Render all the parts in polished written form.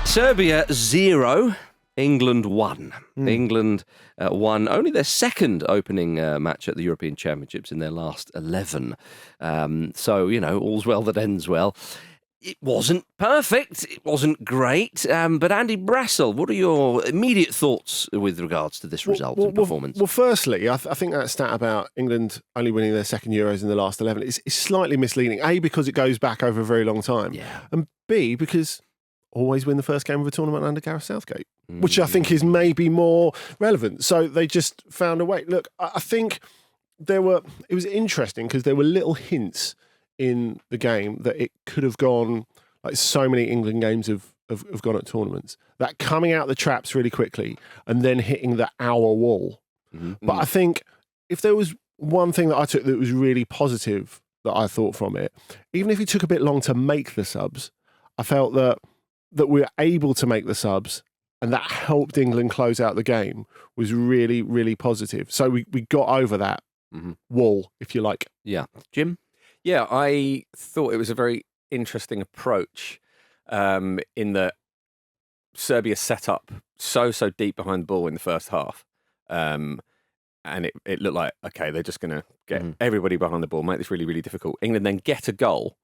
Serbia 0, England 1. England won only their second opening match at the European Championships in their last 11. So, all's well that ends well. It wasn't perfect, it wasn't great, but Andy Brassel, what are your immediate thoughts with regards to this result and performance? Well, firstly, I think that stat about England only winning their second Euros in the last 11 is slightly misleading. A, because it goes back over a very long time, and B, because always win the first game of a tournament under Gareth Southgate, which I think is maybe more relevant. So they just found a way. Look, I think it was interesting because there were little hints in the game that it could have gone, like so many England games have gone at tournaments, that coming out the traps really quickly and then hitting the hour wall. But I think if there was one thing that I took that was really positive that I thought from it, even if it took a bit long to make the subs, I felt that we were able to make the subs and that helped England close out the game was really, really positive. So we got over that wall, if you like. Yeah. Jim? Yeah, I thought it was a very interesting approach in that Serbia set up so deep behind the ball in the first half. And it looked like, okay, they're just going to get everybody behind the ball, make this really, really difficult. England then get a goal.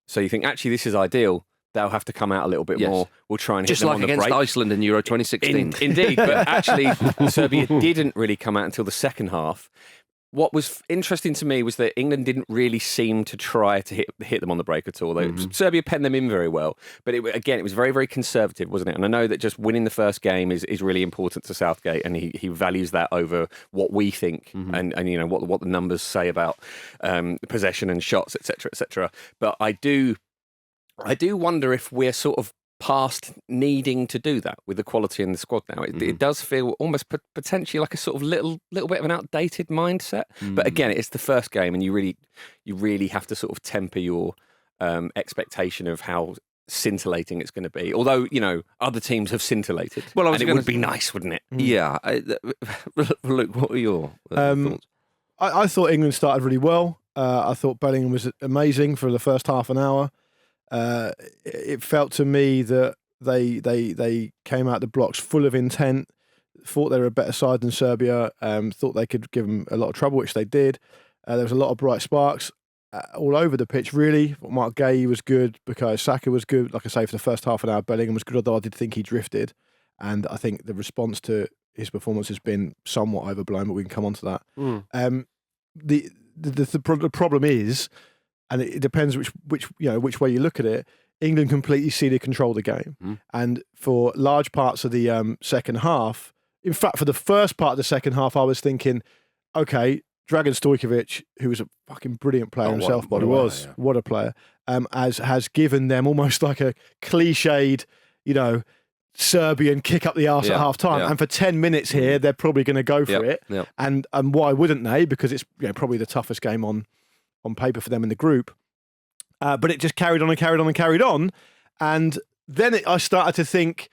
So you think, actually, this is ideal. They'll have to come out a little bit more. We'll try and hit them on the break. Just like against Iceland in Euro 2016. Indeed, but actually Serbia didn't really come out until the second half. What was interesting to me was that England didn't really seem to try to hit them on the break at all. Serbia penned them in very well, but it was very, very conservative, wasn't it? And I know that just winning the first game is really important to Southgate, and he values that over what we think and what the numbers say about possession and shots, etc., etc. But I do wonder if we're sort of past needing to do that with the quality in the squad now. It does feel almost potentially like a sort of little bit of an outdated mindset. But again, it's the first game, and you really have to sort of temper your expectation of how scintillating it's going to be. Although, other teams have scintillated. Well, it would be nice, wouldn't it? Yeah. Luke, what were your thoughts? I thought England started really well. I thought Bellingham was amazing for the first half an hour. It felt to me that they came out the blocks full of intent, thought they were a better side than Serbia, thought they could give them a lot of trouble, which they did. There was a lot of bright sparks all over the pitch, really. Mark Gay was good, Bukayo Saka was good. Like I say, for the first half an hour, Bellingham was good, although I did think he drifted. And I think the response to his performance has been somewhat overblown, but we can come on to that. The problem is, and it depends which way you look at it, England completely ceded control of the game. And for large parts of the second half, in fact, for the first part of the second half, I was thinking, okay, Dragan Stojkovic, who was a fucking brilliant player himself, by the way, what a player, has given them almost like a cliched, Serbian kick up the arse at half time. And for 10 minutes here, they're probably going to go for it. And why wouldn't they? Because it's probably the toughest game on paper for them in the group. But it just carried on and carried on and carried on. And then I started to think,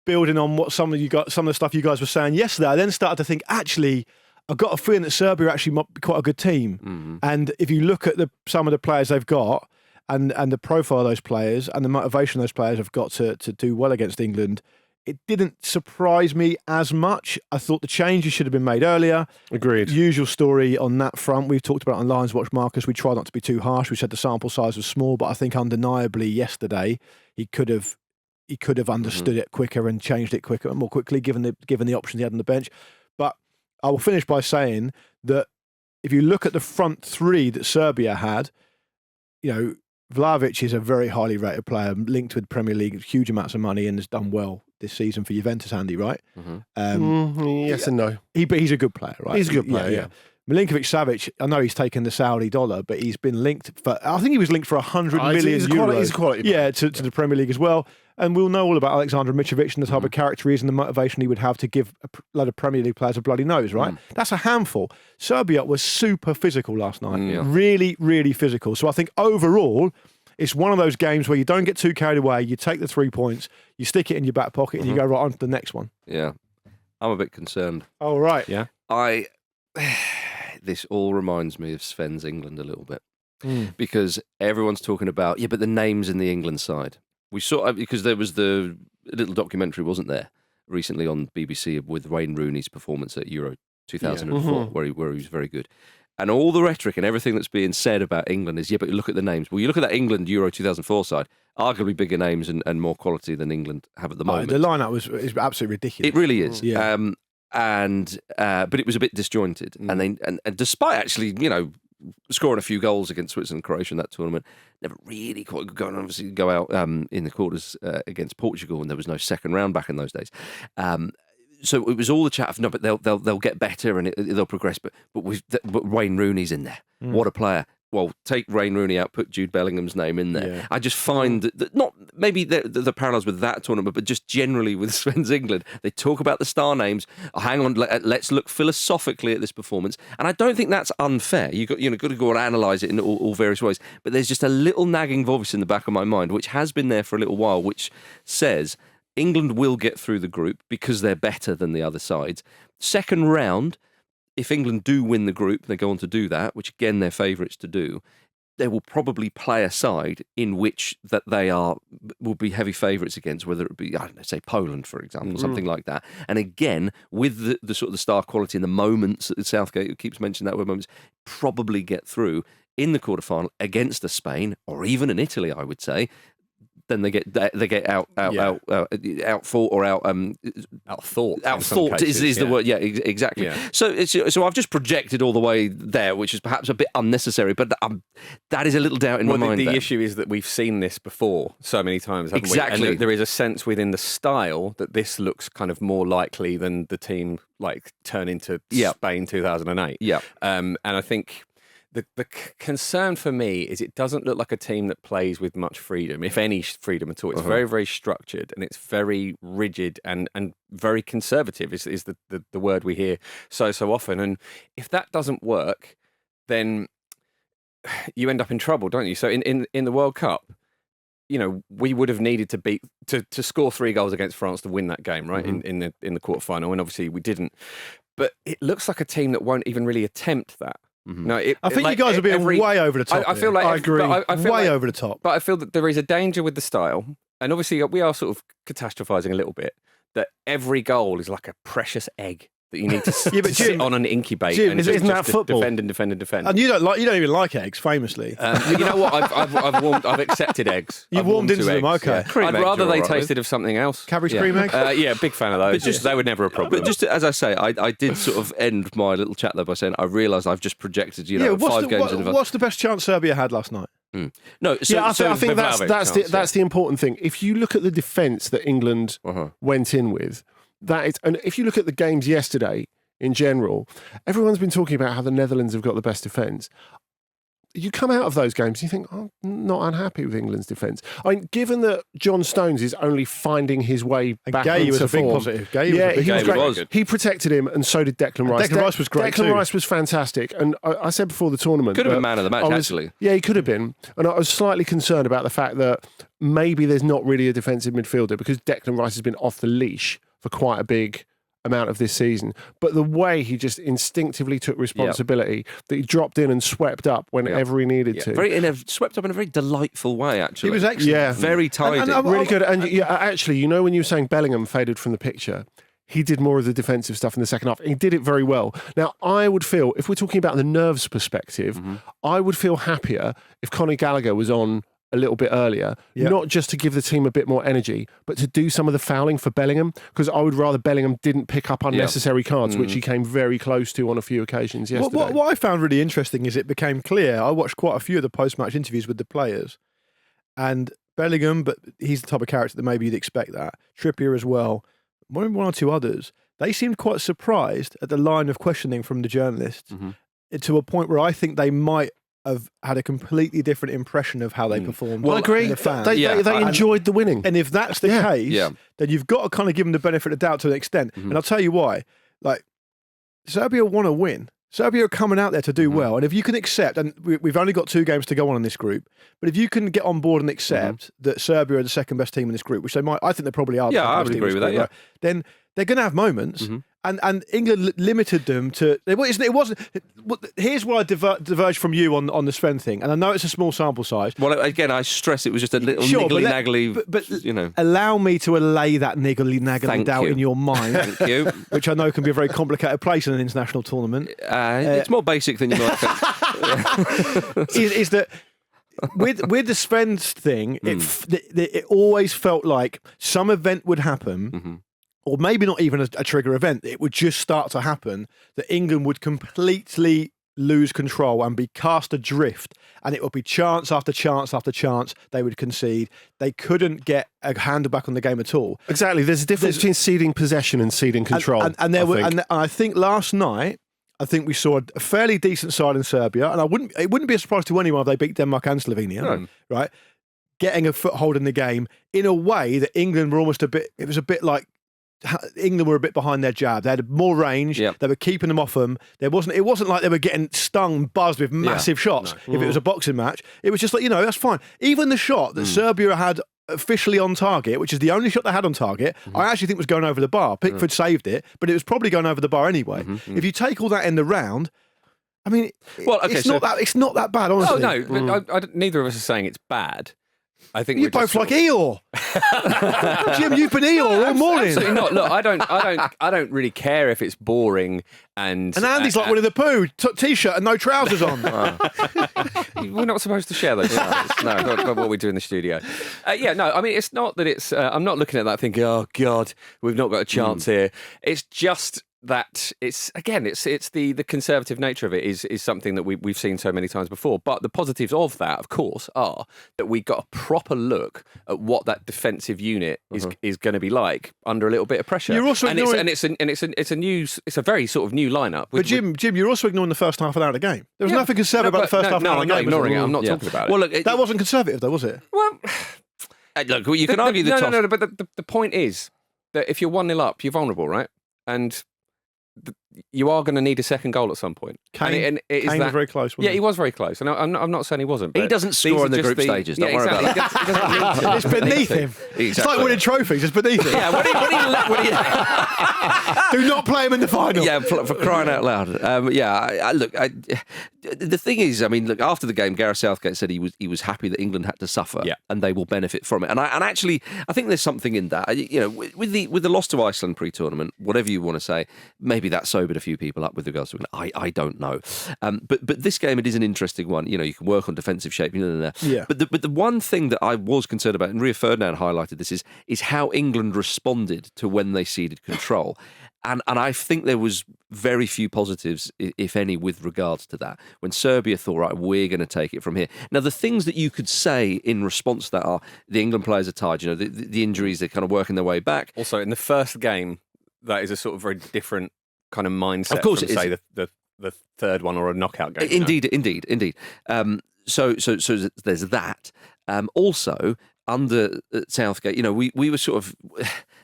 building on what some of the stuff you guys were saying yesterday, I then started to think, actually, I've got a feeling that Serbia actually might be quite a good team. And if you look at some of the players they've got and the profile of those players and the motivation those players have got to do well against England, it didn't surprise me as much. I thought the changes should have been made earlier. Agreed. Usual story on that front. We've talked about it on Lions Watch, Marcus. We tried not to be too harsh. We said the sample size was small, but I think undeniably yesterday he could have understood it quicker and changed it quicker and more quickly, given the options he had on the bench. But I will finish by saying that if you look at the front three that Serbia had, Vlahovic is a very highly rated player, linked with Premier League, huge amounts of money, and has done well this season for Juventus, Andy, right? Yes and no. But he's a good player, right? He's a good player, yeah. Milinkovic-Savic, I know he's taken the Saudi dollar, but he's been linked I think he was linked for 100 million euros. He's a quality player. To the Premier League as well. And we'll know all about Alexander Mitrovic and the type of character he is and the motivation he would have to give a lot of Premier League players a bloody nose, right? That's a handful. Serbia was super physical last night. Really, really physical. So I think overall, it's one of those games where you don't get too carried away. You take the 3 points, you stick it in your back pocket, and you go right on to the next one. Yeah. I'm a bit concerned. Oh, right. Yeah. This all reminds me of Sven's England a little bit. Because everyone's talking about, but the names in the England side. We saw, because there was the a little documentary, wasn't there, recently on BBC with Wayne Rooney's performance at Euro 2004, where he was very good. And all the rhetoric and everything that's being said about England is, but look at the names. Well, you look at that England Euro 2004 side, arguably bigger names and more quality than England have at the moment. The lineup is absolutely ridiculous. It really is. Yeah. But it was a bit disjointed. And despite actually, scoring a few goals against Switzerland and Croatia in that tournament, never really quite go out in the quarters against Portugal, and there was no second round back in those days. So it was all the chat of, no, but they'll get better and they'll progress. But Wayne Rooney's in there. What a player. Well, take Wayne Rooney out, put Jude Bellingham's name in there. Yeah. I just find that not maybe the parallels with that tournament, but just generally with Sven's England, they talk about the star names. Oh, hang on, let's look philosophically at this performance, and I don't think that's unfair. You've got to go and analyse it in all various ways. But there's just a little nagging voice in the back of my mind, which has been there for a little while, which says England will get through the group because they're better than the other sides. Second round, if England do win the group, they go on to do that, which again they're favourites to do, they will probably play a side in which that they will be heavy favourites against, whether it be, I don't know, say Poland, for example, something like that. And again, with the sort of the star quality and the moments that Southgate, who keeps mentioning that word moments, probably get through in the quarterfinal against a Spain or even an Italy, I would say. Then they get outfought or outthought. Outthought is the word. Yeah, exactly. Yeah. So I've just projected all the way there, which is perhaps a bit unnecessary, but that is a little doubt in my mind. The issue is that we've seen this before so many times, haven't exactly. we? And there is a sense within the style that this looks kind of more likely than the team turn into Spain 2008. Yeah. And I think the concern for me is it doesn't look like a team that plays with much freedom, if any freedom at all. It's very, very structured and it's very rigid and very conservative is the word we hear so often. And if that doesn't work, then you end up in trouble, don't you? So in the World Cup, we would have needed to score 3 goals against France to win that game, right? In the quarterfinal, and obviously we didn't. But it looks like a team that won't even really attempt that. No, I think you guys are being way over the top. I feel like I agree. I feel way over the top. But I feel that there is a danger with the style, and obviously we are sort of catastrophizing a little bit. That every goal is like a precious egg that you need to sit on and incubate. Jim, and isn't that football? Defend and defend and defend. And you don't even like eggs, famously. You know what? I've accepted eggs. You've warmed into them, okay. Yeah. I'd rather they tasted of something else. Cabbage cream eggs? Big fan of those. They were never a problem. But just as I say, I did sort of end my little chat there by saying I realised I've just projected, 5 games in advance. What's the best chance Serbia had last night? No, I think that's the important thing. If you look at the defence that England went in with, and if you look at the games yesterday in general, everyone's been talking about how the Netherlands have got the best defence. You come out of those games, you think, I'm not unhappy with England's defence. I mean, given that John Stones is only finding his way back into was a big form, positive. He was great. He protected him, and so did Declan Rice. Declan Rice was great Declan Rice was fantastic, and I said before the tournament, could have been man of the match. Actually, yeah, he could have been, and I was slightly concerned about the fact that maybe there's not really a defensive midfielder because Declan Rice has been off the leash for quite a big amount of this season, but the way he just instinctively took responsibility, that he dropped in and swept up whenever he needed to. Swept up in a very delightful way, actually. He was excellent. Yeah. Very tidy. Really good. And actually, when you were saying Bellingham faded from the picture, he did more of the defensive stuff in the second half. He did it very well. Now, I would feel, if we're talking about the nerves perspective, I would feel happier if Conor Gallagher was on a little bit earlier, not just to give the team a bit more energy, but to do some of the fouling for Bellingham, because I would rather Bellingham didn't pick up unnecessary cards, which he came very close to on a few occasions yesterday. What I found really interesting is it became clear, I watched quite a few of the post-match interviews with the players, and Bellingham, but he's the type of character that maybe you'd expect that, Trippier as well, one or two others, they seemed quite surprised at the line of questioning from the journalists, to a point where I think they might have had a completely different impression of how they performed. Well, I agree. They enjoyed the winning. And if that's the case, then you've got to kind of give them the benefit of the doubt to an extent. And I'll tell you why. Serbia want to win. Serbia are coming out there to do well. And if you can accept, and we've only got 2 games to go on in this group, but if you can get on board and accept that Serbia are the second best team in this group, which they might, I think they probably are. Yeah, I would agree with that, right? Then they're going to have moments. Mm-hmm. And England limited them to. It wasn't. Here's where I diverge from you on the strength thing, and I know it's a small sample size. Well, again, I stress it was just a little niggly-naggly. But allow me to allay that niggly-naggly doubt in your mind. Thank you. Which I know can be a very complicated place in an international tournament. It's more basic than you might think. is that with the Sven's thing? It always felt like some event would happen. Mm-hmm. Or maybe not even a trigger event, it would just start to happen that England would completely lose control and be cast adrift, and it would be chance after chance after chance they would concede. They couldn't get a handle back on the game at all. Exactly. There's a difference between ceding possession and ceding control. And I think last night, we saw a fairly decent side in Serbia, and it wouldn't be a surprise to anyone if they beat Denmark and Slovenia, right? Getting a foothold in the game in a way that England were almost it was a bit like England were a bit behind their jab. They had more range. Yep. They were keeping them off them. It wasn't like they were getting stung, buzzed with massive shots. No. If it was a boxing match, it was just like, that's fine. Even the shot that Serbia had officially on target, which is the only shot they had on target, I actually think was going over the bar. Pickford saved it, but it was probably going over the bar anyway. If you take all that in the round, I mean, it's not that bad, honestly. Oh no, but neither of us are saying it's bad. I think you both like Eeyore. Jim, you've been Eeyore all morning. Absolutely not. Look, I don't really care if it's boring and Andy's like Winnie the Pooh, t-shirt and no trousers on. We're not supposed to share those. No, what we do in the studio. I mean, it's not that it's. I'm not looking at that thinking, oh God, we've not got a chance here. It's just that it's the conservative nature of it is something that we've seen so many times before. But the positives of that, of course, are that we got a proper look at what that defensive unit is going to be like under a little bit of pressure. You're also it's a very sort of new lineup. But Jim, you're also ignoring the first half an hour of the game. There was nothing conservative about the first half an hour of the game. I'm not ignoring it. I'm not talking about it. Well, look, that wasn't conservative, though, was it? Well, look, you can argue the toss. No. But the point is that if you're 1-0 up, you're vulnerable, right? And you are going to need a second goal at some point. Kane was very close, wasn't he? He was very close. And I'm not saying he wasn't. But he doesn't score in the group stages. Don't worry about that. He doesn't need to. It's beneath him. Exactly. It's like winning trophies. It's beneath him. Yeah, do not play him in the final. Yeah, for crying out loud. The thing is, I mean, look, after the game, Gareth Southgate said he was happy that England had to suffer, and they will benefit from it. And actually, I think there's something in that. With the loss to Iceland pre-tournament, whatever you want to say, maybe that sobered a few people up with regards to it. I don't know. But this game, it is an interesting one. You can work on defensive shape. Yeah. But the one thing that I was concerned about, and Rio Ferdinand highlighted this, is how England responded to when they ceded control. And I think there was very few positives, if any, with regards to that. When Serbia thought, right, we're going to take it from here. Now, the things that you could say in response to that are the England players are tired. The injuries, they're kind of working their way back. Also, in the first game, that is a sort of very different kind of mindset. Of course, from, say the third one or a knockout game. Indeed. So there's that. Also, under Southgate, we were sort of.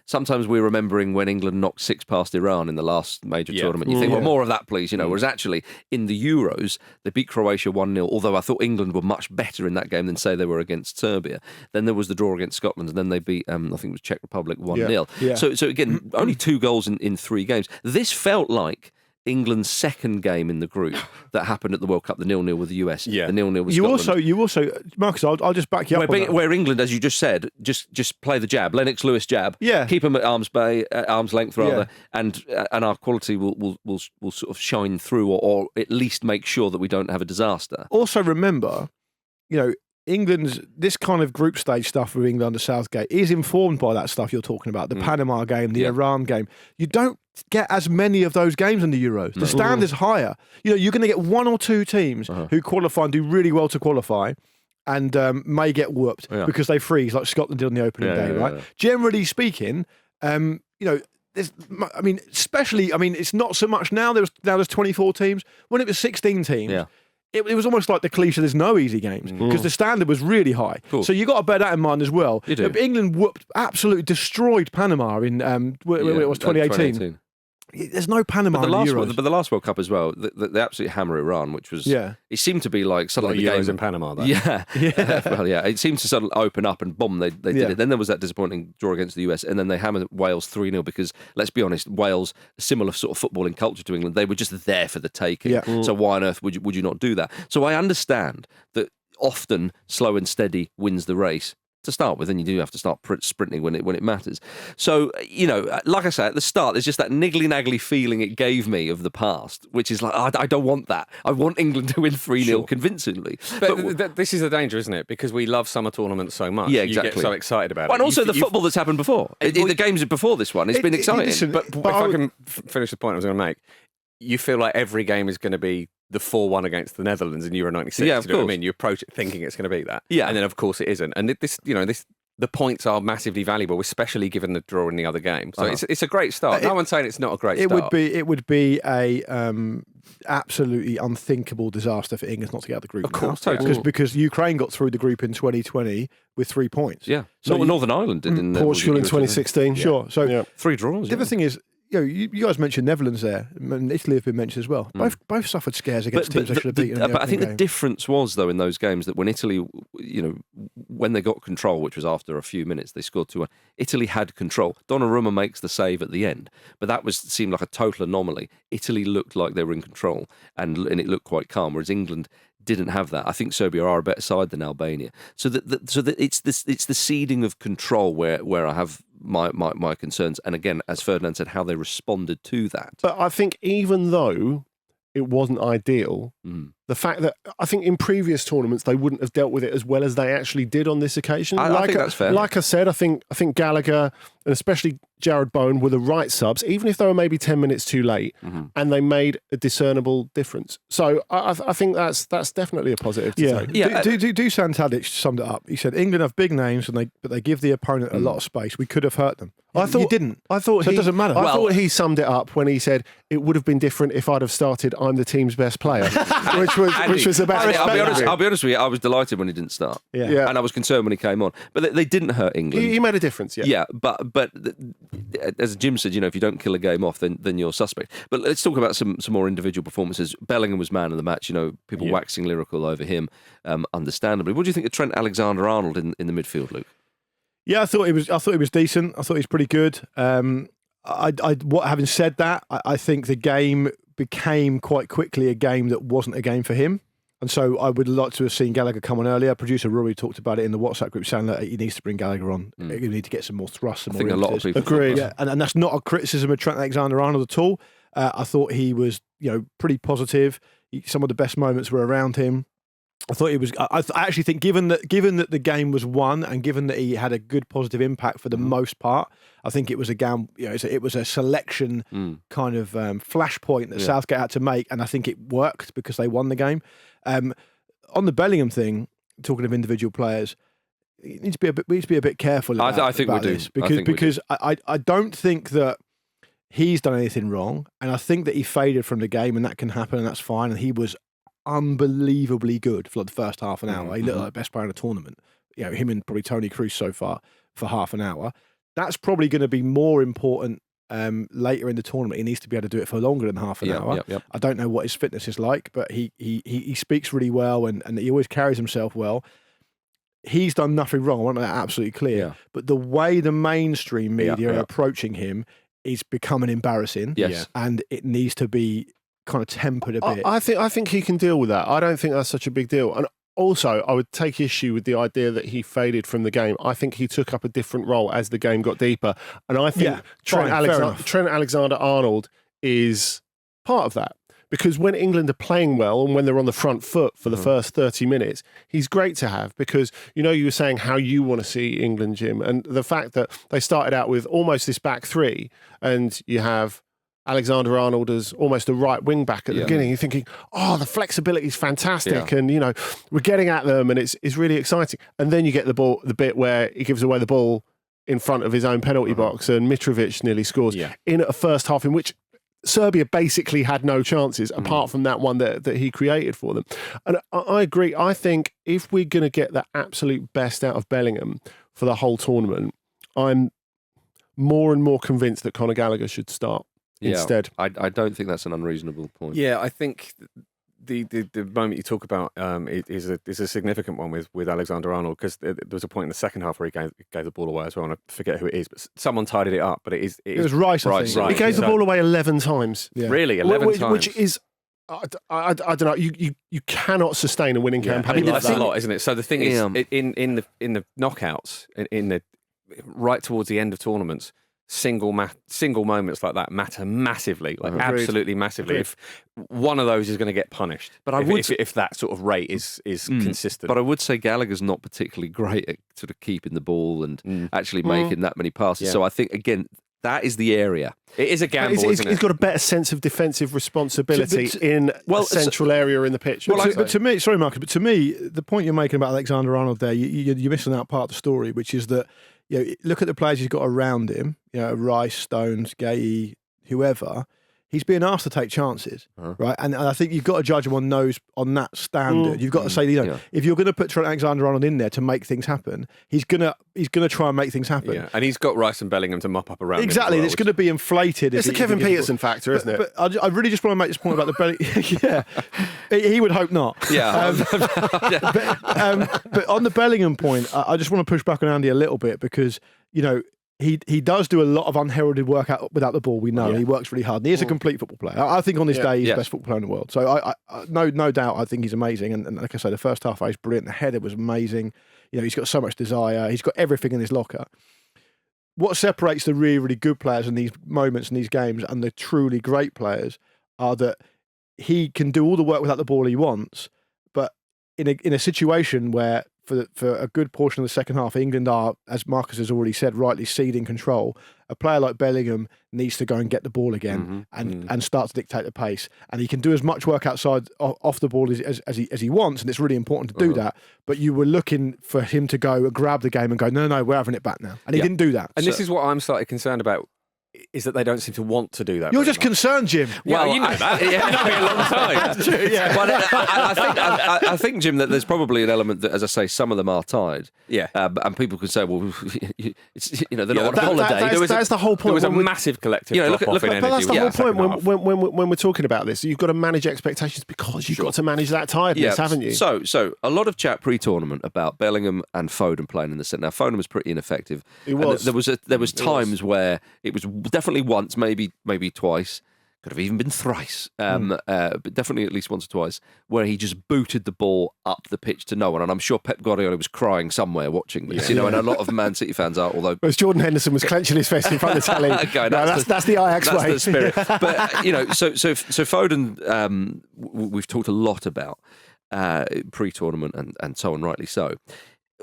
Sometimes we're remembering when England knocked 6 past Iran in the last major tournament. You think, well, more of that, please. Whereas actually in the Euros, they beat Croatia 1-0, although I thought England were much better in that game than, say, they were against Serbia. Then there was the draw against Scotland, and then they beat, I think it was Czech Republic 1-0. Yeah. So again, only 2 goals in 3 games. This felt like England's second game in the group that happened at the World Cup, the 0-0 with the US, the 0-0 with Scotland. You also, Marcus, I'll just back you up on that. Where England, as you just said, just play the jab, Lennox Lewis jab, keep them at arm's length rather, and our quality will sort of shine through, or at least make sure that we don't have a disaster. Also remember, England's this kind of group stage stuff with England under Southgate is informed by that stuff you're talking about, the Panama game, the Iran game. You don't get as many of those games in the Euros. The standard's higher. You're going to get 1 or 2 teams who qualify and do really well to qualify and may get whooped because they freeze, like Scotland did on the opening day, right? Yeah. Generally speaking, it's not so much now. There's 24 teams. When it was 16 teams, it was almost like the cliche, there's no easy games because the standard was really high. Cool. So you got to bear that in mind as well. You do. England absolutely destroyed Panama in, it was 2018. There's no Panama But in the Euros. the last World Cup as well, they absolutely hammer Iran, which was it seemed to be like suddenly the Euros game in Panama. Though. Yeah, well, yeah. It seemed to suddenly open up and boom, they did it. Then there was that disappointing draw against the US, and then they hammered Wales 3-0 because let's be honest, Wales, similar sort of footballing culture to England, they were just there for the taking. Yeah. So why on earth would you not do that? So I understand that often slow and steady wins the race to start with, and you do have to start sprinting when it matters. So, like I say, at the start, there's just that niggly-naggly feeling it gave me of the past, which is like, I don't want that. I want England to win 3-0 convincingly. But this is the danger, isn't it? Because we love summer tournaments so much. Yeah, exactly. You get so excited about it. And also the football that's happened before. The games before this one, it's been exciting. But if I can finish the point I was going to make, you feel like every game is going to be the 4-1 against the Netherlands in Euro 96. Yeah, of you know course. what I mean? You approach it thinking it's going to be that. Yeah. And then, of course, it isn't. And the points are massively valuable, especially given the draw in the other game. So it's a great start. No one's saying it's not a great start. It would be a absolutely unthinkable disaster for England not to get out of the group. Of course, totally. Because Ukraine got through the group in 2020 with 3 points. Yeah. So Northern Ireland did in Portugal in 2016. Sure. So 3 draws. the other thing is, you guys mentioned Netherlands there, and Italy have been mentioned as well. Both suffered scares against teams they should have beaten. But I think the difference was, though, in those games that when Italy, when they got control, which was after a few minutes, they scored 2-1. Italy had control. Donnarumma makes the save at the end, but that seemed like a total anomaly. Italy looked like they were in control, and it looked quite calm, whereas England didn't have that. I think Serbia are a better side than Albania. So that it's the ceding of control where I have my concerns. And again, as Ferdinand said, how they responded to that. But I think even though it wasn't ideal, the fact that I think in previous tournaments they wouldn't have dealt with it as well as they actually did on this occasion. I think that's fair. Like I said, I think Gallagher and especially Jared Bowen were the right subs, even if they were maybe 10 minutes too late, and they made a discernible difference. So I think that's definitely a positive to take. Yeah. Dusan Tadic summed it up. He said England have big names, but they give the opponent a lot of space. We could have hurt them. You didn't. I thought so it doesn't matter. I thought he summed it up when he said it would have been different if I'd have started I'm the team's best player, which was about. I'll be honest with you. I was delighted when he didn't start. Yeah. And I was concerned when he came on. But they didn't hurt England. He made a difference. Yeah. Yeah. But as Jim said, if you don't kill a game off, then you're suspect. But let's talk about some more individual performances. Bellingham was man of the match. People waxing lyrical over him, understandably. What do you think of Trent Alexander-Arnold in the midfield, Luke? Yeah, I thought he was decent. I thought he was pretty good. Having said that, I think the game became quite quickly a game that wasn't a game for him. And so I would like to have seen Gallagher come on earlier. Producer Rory talked about it in the WhatsApp group, saying that he needs to bring Gallagher on. You need to get some more thrust. I think a lot of people agreed. Yeah, and that's not a criticism of Trent Alexander-Arnold at all. I thought he was, pretty positive. Some of the best moments were around him. I thought he was. I actually think, given that the game was won, and given that he had a good positive impact for the most part, I think it was a game. It was a selection kind of flashpoint that Southgate had to make, and I think it worked because they won the game. On the Bellingham thing, talking of individual players, we need to be a bit careful. I think we do this because I don't think that he's done anything wrong, and I think that he faded from the game, and that can happen, and that's fine. And he was unbelievably good for the first half an hour. He looked like the best player in the tournament. Him and probably Tony Kroos so far for half an hour. That's probably going to be more important later in the tournament. He needs to be able to do it for longer than half an hour. Yep. I don't know what his fitness is like, but he speaks really well and he always carries himself well. He's done nothing wrong. I want that absolutely clear. Yeah. But the way the mainstream media are approaching him is becoming embarrassing. Yes. And it needs to be kind of tempered a bit. I think he can deal with that. I don't think that's such a big deal. And also, I would take issue with the idea that he faded from the game. I think he took up a different role as the game got deeper. And I think Trent Alexander-Arnold is part of that. Because when England are playing well and when they're on the front foot for the first 30 minutes, he's great to have because, you were saying how you want to see England, Jim, and the fact that they started out with almost this back three and you have Alexander-Arnold as almost a right wing back at the beginning. You're thinking, the flexibility is fantastic, and we're getting at them, and it's really exciting. And then you get the bit where he gives away the ball in front of his own penalty box, and Mitrovic nearly scores in a first half in which Serbia basically had no chances apart from that one that he created for them. And I agree. I think if we're going to get the absolute best out of Bellingham for the whole tournament, I'm more and more convinced that Conor Gallagher should start. instead. I don't think that's an unreasonable point. Yeah, I think the moment you talk about is a significant one with Alexander-Arnold, because there was a point in the second half where he gave the ball away as well, and I forget who it is, but someone tidied it up. But it was Rice. I think. He gave the ball away 11 times. Yeah. Really, 11 times, which is. I don't know. You cannot sustain a winning campaign. I mean, like that's that. a lot, isn't it? So the thing is, in the knockouts, in the right towards the end of tournaments, single moments like that matter massively, like absolutely massively. Agreed. If one of those is going to get punished, but if that sort of rate is consistent. But I would say Gallagher's not particularly great at sort of keeping the ball and actually making that many passes. Yeah. So I think again, that is the area. It is a gamble, isn't it? He's got a better sense of defensive responsibility in a central area in the pitch. But to me, sorry, Marcus, but to me, the point you're making about Alexander-Arnold there, you're missing out part of the story, which is that look at the players he's got around him. Rice, Stones, Gay, whoever. He's being asked to take chances, right? And I think you've got to judge him on that standard. You've got to say, if you're going to put Trent Alexander-Arnold in there to make things happen, he's gonna try and make things happen. Yeah, and he's got Rice and Bellingham to mop up around. Exactly, him as well, it's going to be inflated. It's the Kevin Peterson factor, isn't it? But I really just want to make this point about the Bellingham. Yeah, he would hope not. Yeah. But on the Bellingham point, I just want to push back on Andy a little bit because He does do a lot of unheralded work without the ball. We know he works really hard. And he is a complete football player. I think on this day he's the best football player in the world. So I no doubt I think he's amazing. And like I say, the first half he's brilliant. The header was amazing. He's got so much desire. He's got everything in his locker. What separates the really, really good players in these moments in these games and the truly great players are that he can do all the work without the ball he wants, but in a situation where for a good portion of the second half, England are, as Marcus has already said, rightly ceding control. A player like Bellingham needs to go and get the ball again and start to dictate the pace. And he can do as much work outside off the ball as he wants, and it's really important to do that. But you were looking for him to go grab the game and go, no, we're having it back now. And he didn't do that. And this is what I'm slightly concerned about, is that they don't seem to want to do that. You're just concerned, Jim. Well, you know that. You know me a long time. That's true, yeah. But I think, Jim, that there's probably an element that, as I say, some of them are tired. Yeah. And people could say, well, they're not on holiday. That's the whole point. There was a massive collective drop-off in energy. But that's the whole point when when we're talking about this. You've got to manage expectations because you've got to manage that tiredness, haven't you? So a lot of chat pre-tournament about Bellingham and Foden playing in the centre. Now, Foden was pretty ineffective. He was. There was times where it was definitely once, maybe twice, could have even been thrice, but definitely at least once or twice, where he just booted the ball up the pitch to no one. And I'm sure Pep Guardiola was crying somewhere watching this, and a lot of Man City fans are, although... Whereas Jordan Henderson was clenching his fist in front of the telly. Okay, that's the Ajax that's way. the spirit. But, so Foden, we've talked a lot about pre-tournament and so on, rightly so.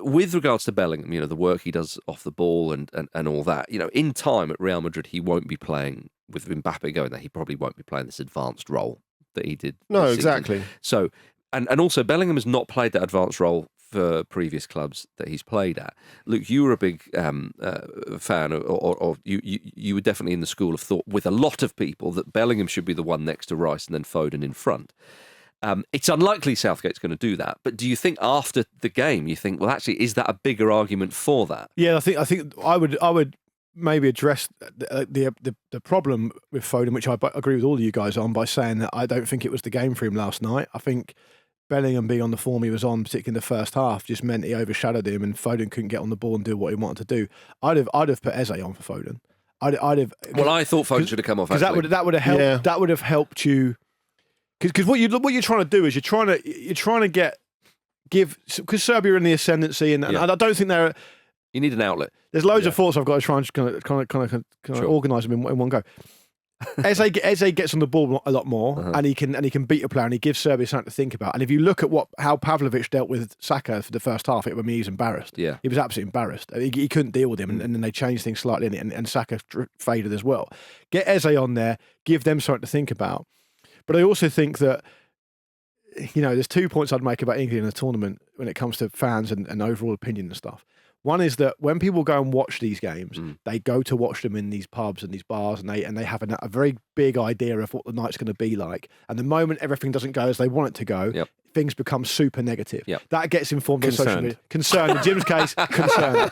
With regards to Bellingham, the work he does off the ball and all that, in time at Real Madrid, he won't be playing with Mbappe going there. He probably won't be playing this advanced role that he did. No, this exactly. season. So, and also Bellingham has not played that advanced role for previous clubs that he's played at. Luke, you were a big fan, or you were definitely in the school of thought with a lot of people that Bellingham should be the one next to Rice and then Foden in front. It's unlikely Southgate's going to do that, but do you think after the game you think, well, actually, is that a bigger argument for that? Yeah, I think I would maybe address the problem with Foden, which I agree with all of you guys on, by saying that I don't think it was the game for him last night. I think Bellingham being on the form he was on, particularly in the first half, just meant he overshadowed him, and Foden couldn't get on the ball and do what he wanted to do. I'd have put Eze on for Foden. I'd have. Well, I thought Foden should have come off because that would have helped. Yeah. That would have helped you. Because what you're trying to do is you're trying to give, because Serbia are in the ascendancy, and I don't think they're. You need an outlet. There's loads of thoughts I've got to try and kind of organise them in one go. Eze gets on the ball a lot more, and he can beat a player, and he gives Serbia something to think about. And if you look at how Pavlovic dealt with Saka for the first half, he was embarrassed. Yeah, he was absolutely embarrassed. He couldn't deal with him, and then they changed things slightly, and Saka faded as well. Get Eze on there, give them something to think about. But I also think that, there's 2 points I'd make about England in the tournament when it comes to fans and overall opinion and stuff. One is that when people go and watch these games, they go to watch them in these pubs and these bars, and they have a very big idea of what the night's going to be like. And the moment everything doesn't go as they want it to go, things become super negative. Yep. That gets informed on social media. Concern, in Jim's case, concern.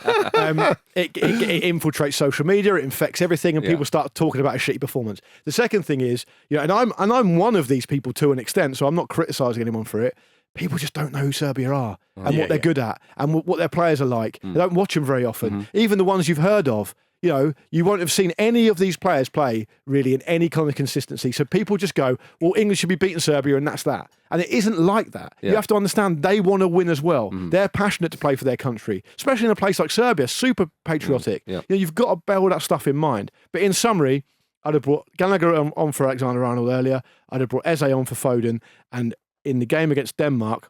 It infiltrates social media, it infects everything, and people start talking about a shitty performance. The second thing is, and I'm one of these people to an extent, so I'm not criticising anyone for it. People just don't know who Serbia are and what they're good at and what their players are like. They don't watch them very often. Even the ones you've heard of, you won't have seen any of these players play really in any kind of consistency. So people just go, well, England should be beating Serbia and that's that. And it isn't like that. You have to understand they want to win as well. They're passionate to play for their country, especially in a place like Serbia, super patriotic. You've got to bear all that stuff in mind. But in summary, I'd have brought Gallagher on for Alexander-Arnold earlier. I'd have brought Eze on for Foden. And in the game against Denmark,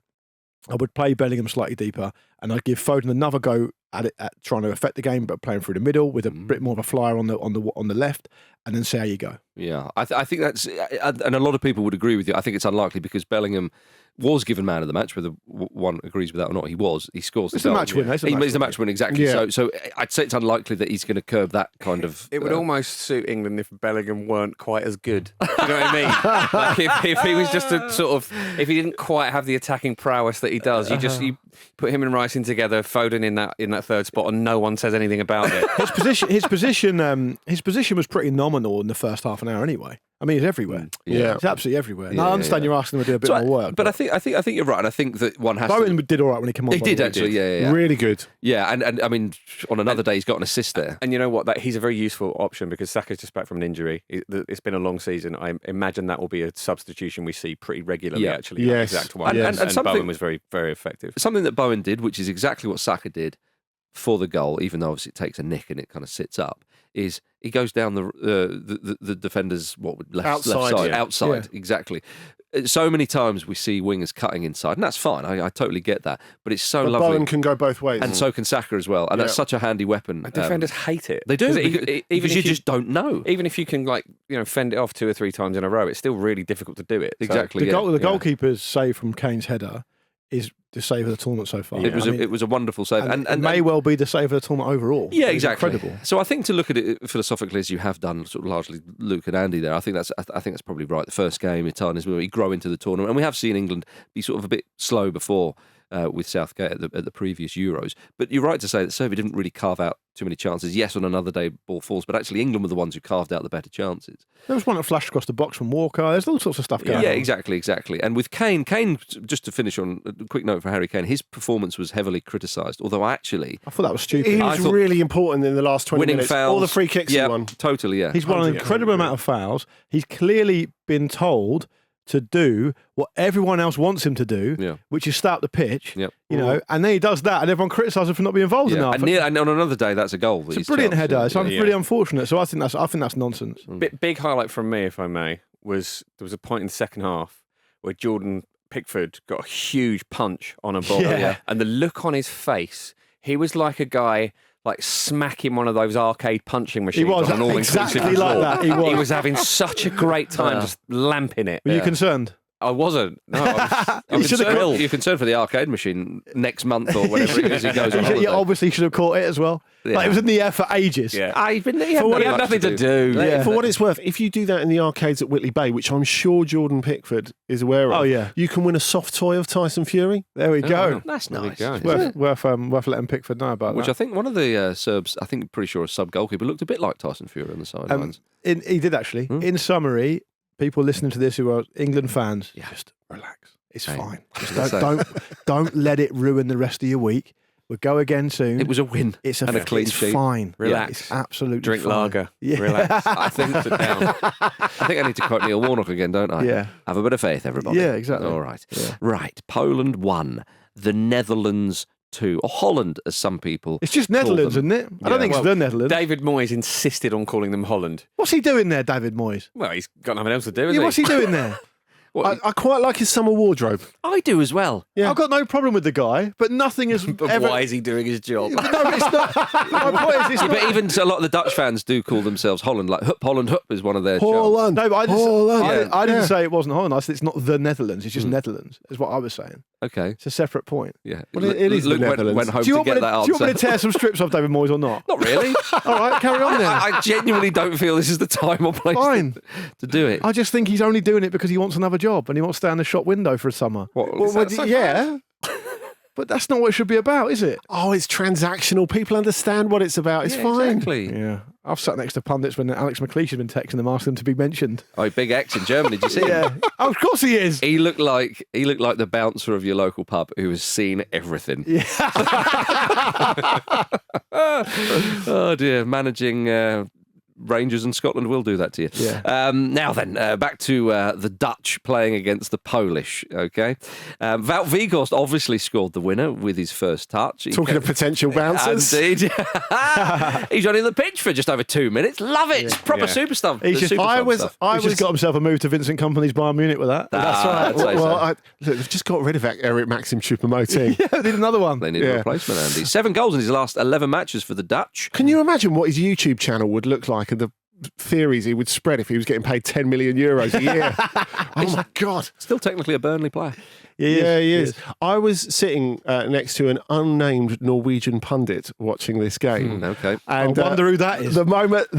I would play Bellingham slightly deeper, and I'd give Foden another go at trying to affect the game, but playing through the middle with a bit more of a flyer on the left, and then see how you go. Yeah, I think that's, and a lot of people would agree with you. I think it's unlikely because Bellingham was given man of the match, whether one agrees with that or not. He scores. It's the match winner. He's the match winner, exactly. Yeah. So I'd say it's unlikely that he's going to curb that kind of. It would almost suit England if Bellingham weren't quite as good. Do you know what I mean? Like if he was just a sort of, if he didn't quite have the attacking prowess that he does, you put him and Rice in together, Foden in that third spot, and no one says anything about it. His position was pretty nominal in the first half an hour anyway. I mean, he's everywhere. Yeah. He's absolutely everywhere. Now, I understand you're asking him to do a bit more work. But I think you're right, and I think that one has Bowen to. did all right when he came on. He did actually, yeah. Really good. Yeah, and I mean, on another day, he's got an assist there. And you know what? He's a very useful option because Saka's just back from an injury. It's been a long season. I imagine that will be a substitution we see pretty regularly, actually. Yes. Exact one. And Bowen was very, very effective. Something that Bowen did, which is exactly what Saka did for the goal, even though obviously it takes a nick and it kind of sits up, is he goes down the defender's left side, outside, exactly. So many times we see wingers cutting inside, and that's fine. I totally get that, but it's so lovely. Bowen can go both ways, and so can Saka as well, and that's such a handy weapon. Defenders hate it. They do because you just don't know. Even if you can fend it off 2 or 3 times in a row, it's still really difficult to do it. Exactly. The goalkeeper's save from Kane's header is the save of the tournament so far. It was a wonderul save, and it may well be the save of the tournament overall. Yeah, exactly. Incredible. So I think to look at it philosophically, as you have done, sort of largely Luke and Andy there, I think that's probably right. The first game, Italians will grow into the tournament, and we have seen England be sort of a bit slow before with Southgate at the previous Euros. But you're right to say that Serbia didn't really carve out too many chances. Yes, on another day, ball falls, but actually England were the ones who carved out the better chances. There was one that flashed across the box from Walker. There's all sorts of stuff going on. Yeah, exactly. And with Kane, just to finish on a quick note for Harry Kane, his performance was heavily criticised, although I thought that was stupid. He was really important in the last 20 minutes. Fouls, all the free kicks he won. Totally, yeah. He's won an incredible amount of fouls. He's clearly been told to do what everyone else wants him to do, which is start the pitch, and then he does that, and everyone criticises him for not being involved enough. And on another day, that's a goal. It's a brilliant header. It's really unfortunate. So I think that's nonsense. Big highlight from me, if I may, was there was a point in the second half where Jordan Pickford got a huge punch on a ball, and the look on his face, he was like a guy smacking one of those arcade punching machines. He was on an exactly like that. He was having such a great time just lamping it. Were you concerned? I wasn't. No, I was thrilled. You're concerned for the arcade machine next month or whatever it is he goes on. You obviously should have caught it as well. Yeah. It was in the air for ages. Yeah. He had nothing to do. Yeah. For what it's worth, if you do that in the arcades at Whitley Bay, which I'm sure Jordan Pickford is aware of, you can win a soft toy of Tyson Fury. There we go. That's nice. Worth letting Pickford know about which that. I think one of the Serbs, pretty sure a sub-goalkeeper, looked a bit like Tyson Fury on the sidelines. He did actually. In summary, people listening to this who are England fans, just relax. It's fine. Just don't let it ruin the rest of your week. We'll go again soon. It was a win. It's a clean sheet. It's fine. Relax. It's absolutely Drink fine. lager. Yeah. Relax. I think sit down. I think I need to quote Neil Warnock again, don't I? Yeah. Have a bit of faith, everybody. Yeah, exactly. All right. Yeah. Right. Poland 1. The Netherlands 2. Or Holland, as some people. It's just Netherlands, isn't it? I don't think it's the Netherlands. David Moyes insisted on calling them Holland. What's he doing there, David Moyes? Well, he's got nothing else to do, has he? What's he doing there? I quite like his summer wardrobe. I do as well. Yeah. I've got no problem with the guy, but nothing is ever... Why is he doing his job? No, it's not. My point is, it's not... But even a lot of the Dutch fans do call themselves Holland. Like Hup Holland Hup is one of their Holland. No, but I didn't Yeah. say it wasn't Holland. I said it's not the Netherlands. It's just Netherlands, is what I was saying. Okay. It's a separate point. Yeah. Well, it is Luke the Netherlands. went home Do you to get that want me answer. to tear some strips off David Moyes or not? Not really. All right, carry on then. I genuinely don't feel this is the time or place Fine. to do it. I just think he's only doing it because he wants another job. job and he wants to stay in the shop window for a summer. Yeah. But that's not what it should be about, is it? Oh, it's transactional. People understand what it's about. It's fine. Exactly. Yeah. I've sat next to pundits when Alex McLeish has been texting them asking them to be mentioned. Oh, big X in Germany. Did you see him? Yeah. Oh, of course he is. He looked like the bouncer of your local pub who has seen everything. Yeah. Oh dear, managing Rangers and Scotland will do that to you. Yeah. Now then, back to the Dutch playing against the Polish. Okay, Wout Weghorst obviously scored the winner with his first touch. Talking of potential bouncers. Indeed. He's on in the pitch for just over 2 minutes. Love it. Yeah. Proper superstar. He's just- He's just got himself a move to Vincent Kompany's Bayern Munich with that. That's right. I'd say Well, they've just got rid of Eric Maxim Choupo-Moting. Yeah, they need another one. They need a replacement, Andy. 7 goals in his last 11 matches for the Dutch. Can you imagine what his YouTube channel would look like and the theories he would spread if he was getting paid 10 million euros a year? Oh my God. Still technically a Burnley player. Yeah, he is. I was sitting next to an unnamed Norwegian pundit watching this game. Okay. And I wonder who that is. The moment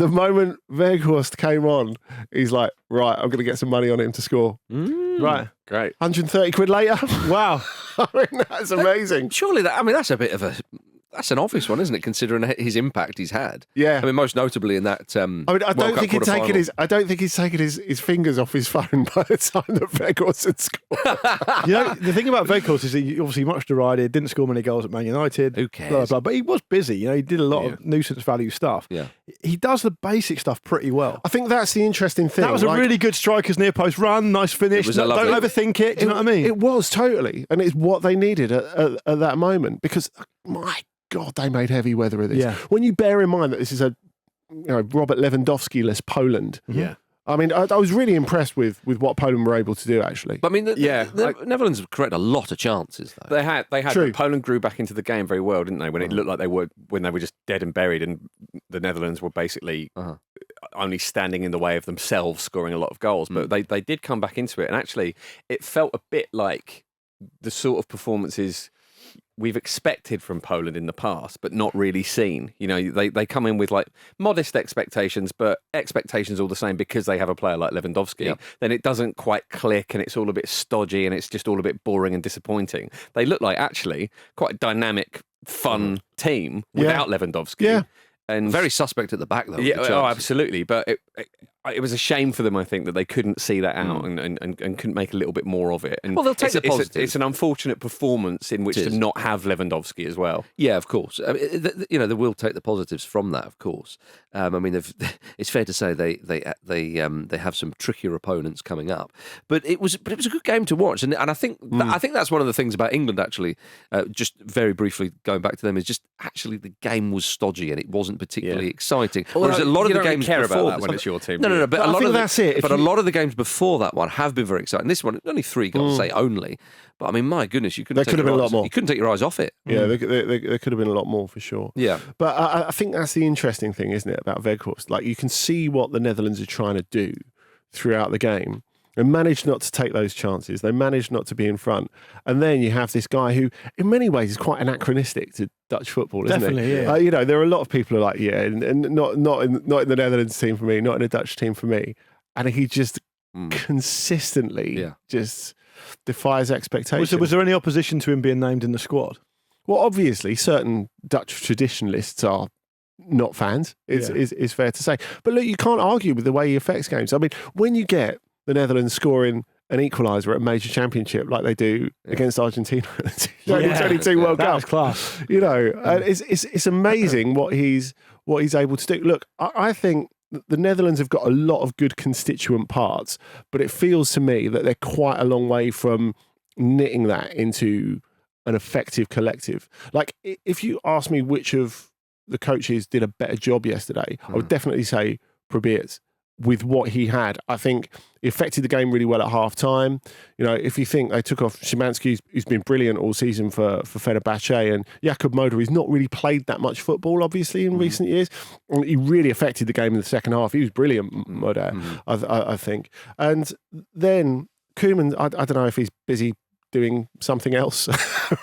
Weghorst came on, he's like, right, I'm going to get some money on him to score. Right. Great. 130 quid later. Wow. I mean, that's amazing. Surely that's a bit of that's an obvious one, isn't it? Considering his impact he's had. Yeah. I mean, most notably in that. I don't think he's taken his fingers off his phone by the time that Weghorst had scored. You know, the thing about Weghorst is he obviously much derided, didn't score many goals at Man United. Who cares? Blah, blah, but he was busy. You know, he did a lot of nuisance value stuff. Yeah. He does the basic stuff pretty well. I think that's the interesting thing. That was a really good striker's near post run, nice finish. It was a lovely- Don't overthink it. Do you know what I mean? It was totally, and it's what they needed at that moment because my God, they made heavy weather of this. Yeah. When you bear in mind that this is a Robert Lewandowski-less Poland. Yeah. I mean, I was really impressed with what Poland were able to do, actually. But I mean, the Netherlands created a lot of chances, though. They had. True. Poland grew back into the game very well, didn't they? When it looked like they were just dead and buried, and the Netherlands were basically only standing in the way of themselves scoring a lot of goals. But they did come back into it, and actually, it felt a bit like the sort of performances we've expected from Poland in the past, but not really seen. You know, they come in with like modest expectations, but expectations all the same because they have a player like Lewandowski. Yeah. Then it doesn't quite click and it's all a bit stodgy and it's just all a bit boring and disappointing. They look like actually quite a dynamic, fun team without Lewandowski. Yeah. And Very suspect at the back, though. yeah, with the oh, chances. absolutely. But it was a shame for them, I think, that they couldn't see that out and couldn't make a little bit more of it. And Well, they'll take the positives. It's an unfortunate performance in which It to is. not have Lewandowski as well. Yeah, of course. I mean, they will take the positives from that, of course. I mean, it's fair to say they have some trickier opponents coming up. But it was a good game to watch, and I think that's one of the things about England. Actually, just very briefly going back to them is just actually the game was stodgy and it wasn't particularly exciting. Whereas a lot of the games care before about that this- when it's your team. No. But I think that's it. But a lot of the games before that one have been very exciting. This one only 3 goals, say only. But I mean, my goodness, you couldn't. There could have been a lot more. You couldn't take your eyes off it. Yeah, there could have been a lot more for sure. Yeah. But I think that's the interesting thing, isn't it, about Weghorst? Like, you can see what the Netherlands are trying to do throughout the game. They managed not to take those chances. They managed not to be in front. And then you have this guy who, in many ways, is quite anachronistic to Dutch football, isn't Definitely, he? yeah. You know, there are a lot of people who are like, yeah, and not in the Netherlands team for me, not in the Dutch team for me. And he just consistently just defies expectations. Was there any opposition to him being named in the squad? Well, obviously, certain Dutch traditionalists are not fans. It's fair to say. But look, you can't argue with the way he affects games. I mean, when you get the Netherlands scoring an equaliser at a major championship like they do against Argentina at the 2022 World That Cup, was class. you know, it's amazing what he's able to do. Look, I think the Netherlands have got a lot of good constituent parts, but it feels to me that they're quite a long way from knitting that into an effective collective. Like, if you ask me which of the coaches did a better job yesterday, I would definitely say Probeers. With what he had, I think he affected the game really well at half time. You know, if you think they took off Szymanski, who's been brilliant all season for Fenerbahce, and Jakub Moder, who's not really played that much football, obviously, in recent years. And he really affected the game in the second half. He was brilliant, Moder, I think. And then Koeman, I don't know if he's busy doing something else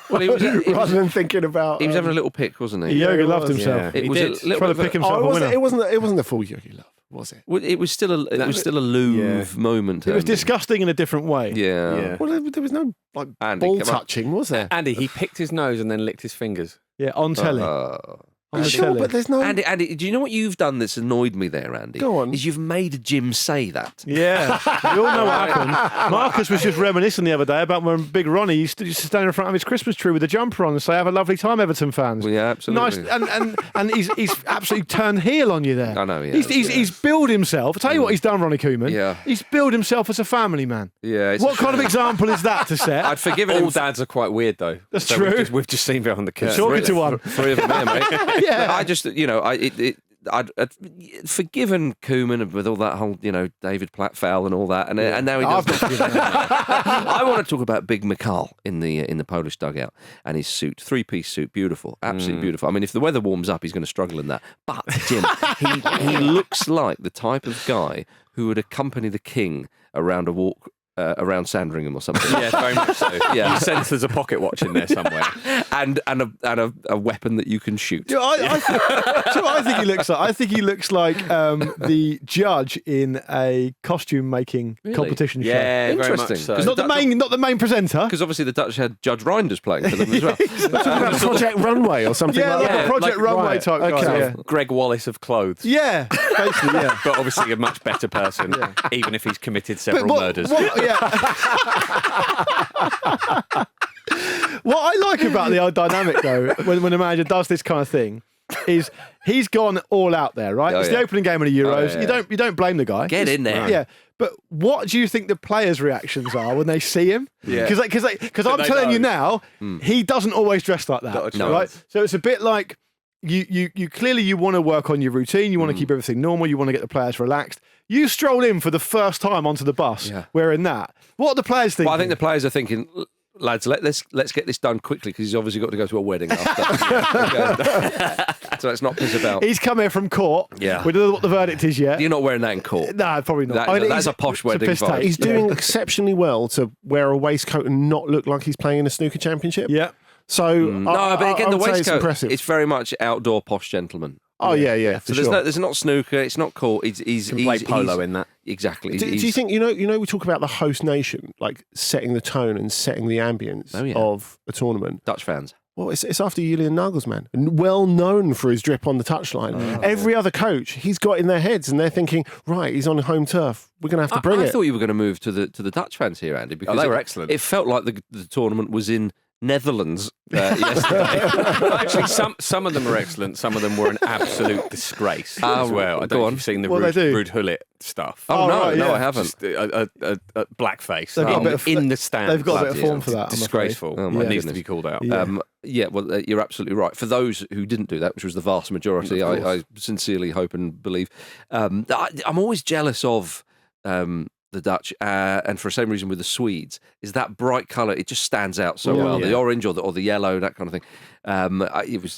Well, he was rather than thinking about. He was having a little pick, wasn't he? Yogi it loved was, himself. yeah. It He was did. a little Trying bit to pick of a- himself a winner. It wasn't the full Yogi love. was it? Well, it was still a Louvre moment. It was Andy. disgusting in a different way. Yeah. Well, there was no Andy, ball come on. touching, was there? Andy, he picked his nose and then licked his fingers. Yeah, on telly. On the Sure, telly. but there's no. Andy, do you know what you've done that's annoyed me there, Andy? Go on. Is you've made Jim say that. Yeah, we all know what happened. Marcus was just reminiscing the other day about when Big Ronnie used to stand in front of his Christmas tree with a jumper on and say, "Have a lovely time, Everton fans." Well, yeah, absolutely. Nice, and he's absolutely turned heel on you there. I know, yeah. He's billed himself. I'll tell you what he's done, Ronnie Koeman. Yeah. He's billed himself as a family man. Yeah. It's What kind of example is that to set? I'd forgiven All him. dads are quite weird, though. That's So true. We've just seen behind the curtain. Talking to one. Three of them there, mate. Yeah. I just, I'd forgiven Koeman with all that whole, David Platt foul and all that, and now he does. I want to talk about Big Mikal in the Polish dugout and his suit, 3-piece suit, beautiful, absolutely beautiful. I mean, if the weather warms up, he's going to struggle in that. But Jim, he looks like the type of guy who would accompany the king around a walk. Around Sandringham or something. Yeah, very much so. Yeah. You sense there's a pocket watch in there somewhere. and a weapon that you can shoot. Do you know what I think he looks like? I think he looks like the judge in a costume making competition show. Yeah, very much Interesting. so. 'Cause Not the main presenter. Because obviously the Dutch had Judge Reinders playing for them as well. about Project Runway or something Yeah, like like that. a Project like- Runway right, type okay. guy. Sort Yeah. of Greg Wallace of clothes. Yeah, basically, yeah. But obviously a much better person, even if he's committed several murders. What I like about the old dynamic, though, when a manager does this kind of thing, is he's gone all out there, right? Oh, It's yeah. the opening game of the Euros. yeah. You don't blame the guy. Get in there. Yeah. But what do you think the players' reactions are when they see him? Yeah. Because I'm telling you now, he doesn't always dress like that, No. right? So it's a bit like you clearly want to work on your routine. You want to keep everything normal. You want to get the players relaxed. You stroll in for the first time onto the bus wearing that. What are the players thinking? Well, I think the players are thinking, lads, let's get this done quickly because he's obviously got to go to a wedding after. So let's not piss about. He's come here from court. Yeah. We don't know what the verdict is yet. You're not wearing that in court. No, probably not. That's a posh wedding piss vibe. take. He's doing exceptionally well to wear a waistcoat and not look like he's playing in a snooker championship. Yeah. So No, but again, I the would say it's waistcoat, impressive. it's very much outdoor posh gentleman. Oh yeah, So for sure. there's not snooker. It's not cool. He's Can play polo in that. Exactly. Do you think we talk about the host nation like setting the tone and setting the ambience of a tournament? Dutch fans? Well, it's after Julian Nagelsmann, and well known for his drip on the touchline. Every other coach, he's got in their heads, and they're thinking, right, he's on home turf. We're going to have to bring I it. thought you were going to move to the Dutch fans here, Andy, because they were excellent. It felt like the tournament was in Netherlands yesterday. Actually, some of them are excellent. Some of them were an absolute disgrace as well. I don't go know on. if you've seen the What they do? Ruud Gullit stuff. Oh, no, right, no, yeah. I haven't. Just a blackface They've got a bit of- in the stands. They've got a bit of Bloody form for that. I'm afraid. Disgraceful. Oh, my It needs to goodness. be called out. Yeah. Well, you're absolutely right. For those who didn't do that, which was the vast majority, I sincerely hope and believe. I'm always jealous of the Dutch, and for the same reason with the Swedes, is that bright colour. It just stands out so well. Yeah. The orange or the yellow, that kind of thing.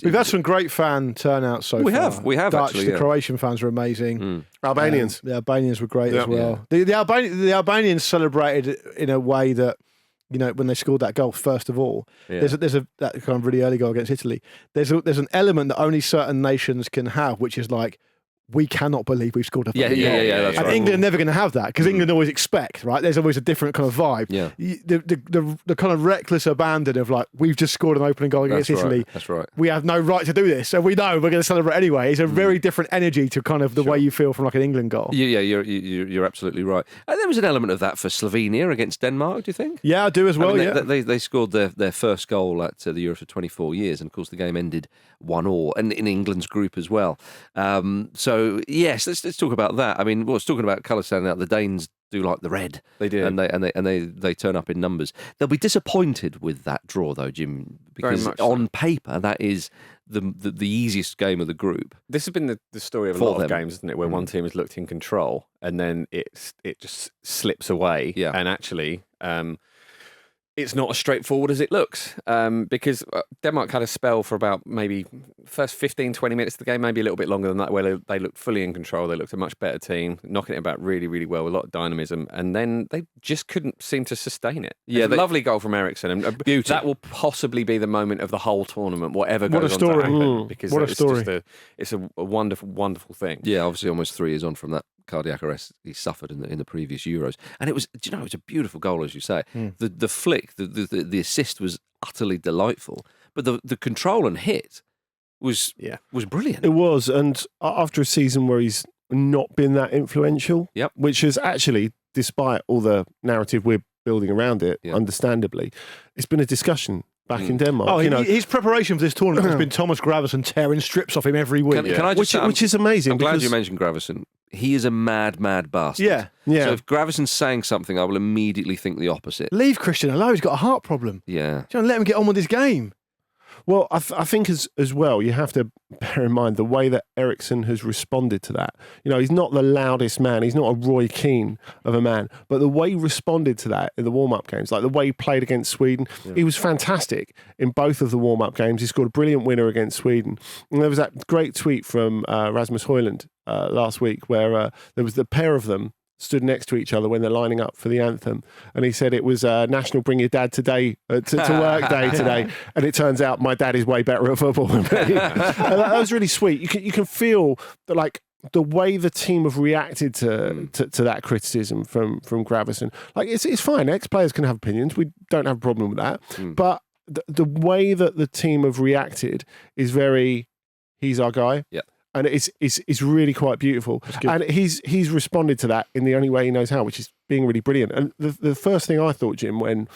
We've had some great fan turnouts so We far. have, Dutch, actually, the yeah. Croatian fans were amazing. Albanians. The Albanians were great Yeah. as well. The Albanians celebrated in a way that, when they scored that goal, first of all, there's that kind of really early goal against Italy. There's an element that only certain nations can have, which is like, we cannot believe we've scored a Yeah, fucking goal. that's And right. England are never going to have that because England always expect, right? There's always a different kind of vibe. Yeah. The kind of reckless abandon of like, we've just scored an opening goal against That's Italy. right. That's right. We have no right to do this, so we know we're going to celebrate anyway. It's a very different energy to kind of the way you feel from like an England goal. Yeah, you're absolutely right. And there was an element of that for Slovenia against Denmark. Do you think? Yeah, I do as well. I mean, they scored their first goal at the Euro for 24 years, and of course the game ended 1-1, and in England's group as well. So yes, let's talk about that. I mean, let's talking about colour standing out. The Danes do like the red. They do. and they turn up in numbers. They'll be disappointed with that draw though, Jim, because Very much so. on paper that is the easiest game of the group. This has been the story of a For lot of them. games, isn't it? Where one team has looked in control and then it just slips away. Yeah. And actually, it's not as straightforward as it looks, because Denmark had a spell for about maybe first 15, 20 minutes of the game, maybe a little bit longer than that, where they looked fully in control. They looked a much better team, knocking it about really, really well, with a lot of dynamism, and then they just couldn't seem to sustain it. Yeah, lovely goal from Eriksen, and Beauty. that will possibly be the moment of the whole tournament, whatever goes What a story. on to happen, because What a it's story. just it's a wonderful, wonderful thing. Yeah, obviously almost 3 years on from that cardiac arrest he suffered in the previous Euros, and it was, do you know, it was a beautiful goal, as you say. The flick, the assist was utterly delightful, but the control and hit was brilliant. It was, and after a season where he's not been that influential, which is actually, despite all the narrative we're building around it, understandably, it's been a discussion back in Denmark. Oh, his preparation for this tournament has been Thomas Gravesen tearing strips off him every week. Can I just which is amazing. I'm glad you mentioned Gravesen. He is a mad bastard. Yeah. So if Gravesen's saying something, I will immediately think the opposite. Leave Christian alone. He's got a heart problem. Yeah. Don't let him get on with his game. Well, I think as well, you have to bear in mind the way that Eriksen has responded to that. You know, he's not the loudest man. He's not a Roy Keane of a man. But the way he responded to that in the warm-up games, like the way he played against Sweden, he was fantastic in both of the warm-up games. He scored a brilliant winner against Sweden. And there was that great tweet from Rasmus Højlund last week where there was the pair of them stood next to each other when they're lining up for the anthem, and he said it was National Bring Your Dad Today to Work Day today, and it turns out my dad is way better at football than me. And that was really sweet. You can feel that, like, the way the team have reacted to that criticism from Gravesen. Like, it's fine. Ex-players can have opinions. We don't have a problem with that. But the way that the team have reacted is very, he's our guy. Yeah. And it's really quite beautiful. And he's responded to that in the only way he knows how, which is being really brilliant. And the first thing I thought, Jim, when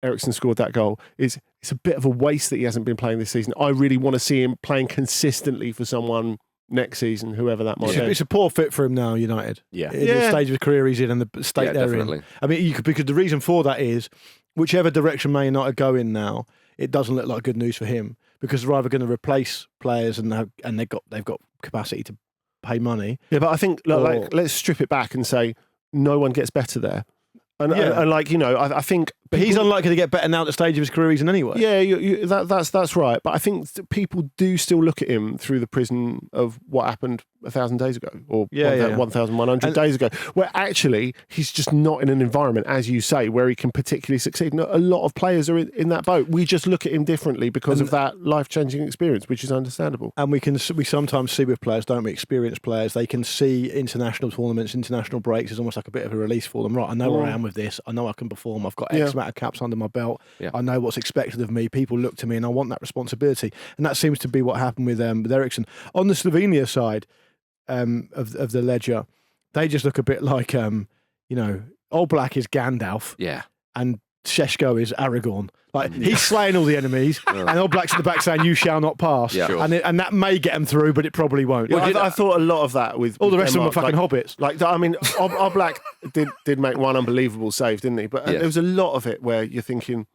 Eriksen scored that goal, is it's a bit of a waste that he hasn't been playing this season. I really want to see him playing consistently for someone next season, whoever that might be. It's a poor fit for him now, United. Yeah. In the stage of his career he's in and the state they're definitely. in. I mean, because the reason for that is, whichever direction Man United go in now, it doesn't look like good news for him, because they're either going to replace players and they've got capacity to pay money. Yeah, but I think let's strip it back and say no one gets better there. And like, you know, I think... But he's unlikely to get better now at the stage of his career he's in anyway. Yeah, that's right. But I think people do still look at him through the prism of what happened 1,000 days ago, or 1,100 days ago, where actually he's just not in an environment, as you say, where he can particularly succeed. And a lot of players are in that boat. We just look at him differently because of that life-changing experience, which is understandable. And we sometimes see with players, don't we, experienced players, they can see international tournaments, international breaks as almost like a bit of a release for them. Right, I know where I am with this. I know I can perform. I've got X amount of caps under my belt. Yeah. I know what's expected of me. People look to me and I want that responsibility. And that seems to be what happened with Eriksen. On the Slovenia side of the ledger, they just look a bit like, Old Black is Gandalf. Yeah. And Šeško is Aragorn. Like, he's slaying all the enemies, and Old Black's at the back saying, "You shall not pass." Yeah. Sure. And that may get him through, but it probably won't. Yeah, I thought a lot of that with all the rest Denmark, of them are fucking hobbits. Like, I mean, Oblak did make one unbelievable save, didn't he? But there was a lot of it where you're thinking,